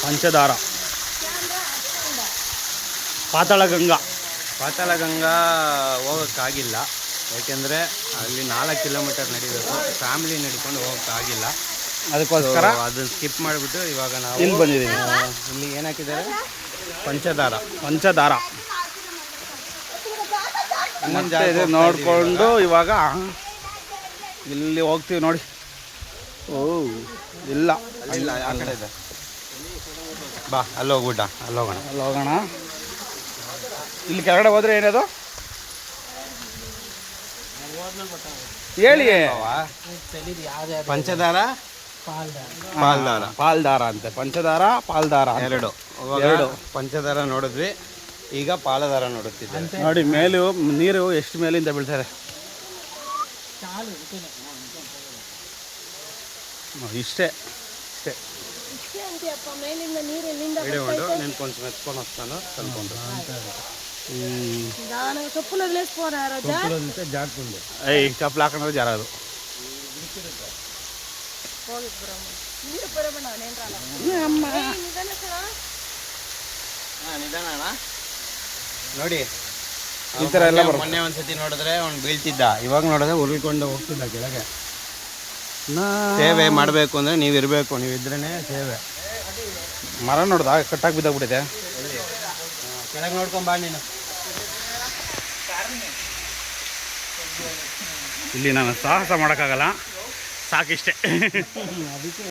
ಪಂಚದಾರ, ಪಾತಾಳಗಂಗಾ. ಪಾತಾಳಗಂಗಾ ಹೋಗೋಕ್ಕಾಗಿಲ್ಲ, ಯಾಕೆಂದರೆ ಅಲ್ಲಿ 4 ಕಿಲೋಮೀಟರ್ ನಡಿಬೇಕು, ಫ್ಯಾಮಿಲಿ ನಡ್ಕೊಂಡು ಹೋಗೋಕ್ಕಾಗಿಲ್ಲ. ಅದಕ್ಕೋಸ್ಕರ ಅದನ್ನು ಸ್ಕಿಪ್ ಮಾಡಿಬಿಟ್ಟು ಇವಾಗ ನಾವು ಇಲ್ಲಿ ಬಂದಿದ್ದೀವಿ. ಇಲ್ಲಿ ಏನು ಹಾಕಿದ್ದಾರೆ, ಪಂಚದಾರ. ಮತ್ತೆ ಇದು ನೋಡಿಕೊಂಡು ಇವಾಗ ಇಲ್ಲಿ ಹೋಗ್ತೀವಿ ನೋಡಿ. ಓ ಇಲ್ಲ ಇಲ್ಲ, ಆ ಕಡೆ ಇದೆ. ಬಾ ಅಲ್ಲಿ ಹೋಗ್ಬಿಟ್ಟ, ಅಲ್ಲಿ ಹೋಗೋಣ. ಇಲ್ಲಿ ಕೆಳಗಡೆ ಹೋದ್ರೆ ಏನದು ಹೇಳಿ? ಪಂಚದಾರ, ಪಾಲ್ದಾರ ಅಂತೆ. ಪಂಚದಾರ, ಪಾಲ್ದಾರ ಎರಡು. ಪಂಚದಾರ ನೋಡಿದ್ವಿ, ಈಗ ಪಾಲದಾರ ನೋಡುತ್ತಿದ್ದೆ. ನೋಡಿ ಮೇಲೂ ನೀರು ಎಷ್ಟು ಮೇಲಿಂದ ಬೀಳ್ತಾರೆ. ಇಷ್ಟೇ ವಿಡಿಯೋ ಉಂಟು, నేను కొంచెం ఎత్తుకొని వస్తాను కనుక్కోండి. ಚಪ್ಪಲು ಹಾಕೊಂಡ್ರೆ ಜಾರದು. ನೋಡಿ ಈ ಥರ ಎಲ್ಲ ಮೊನ್ನೆ ಒಂದ್ಸತಿ ನೋಡಿದ್ರೆ ಅವ್ನು ಬೀಳ್ತಿದ್ದ, ಇವಾಗ ನೋಡಿದ್ರೆ ಉರುಳ್ಕೊಂಡು ಹೋಗ್ತಿದ್ದ ಕೆಳಗೆ. ಸೇವೆ ಮಾಡಬೇಕು ಅಂದರೆ ನೀವಿರಬೇಕು, ನೀವಿದ್ರೇ ಸೇವೆ. ಮರ ನೋಡ್ದ ಕಟ್ಟಾಗಿ ಬಿದ್ದಾಗ್ಬಿಟ್ಟಿದೆ. ಕೆಳಗೆ ನೋಡ್ಕೊಂಬಾ ನೀನು. ಇಲ್ಲಿ ನಾನು ಸಾಹಸ ಮಾಡೋಕ್ಕಾಗಲ್ಲ, ಸಾಕಿಷ್ಟೇ.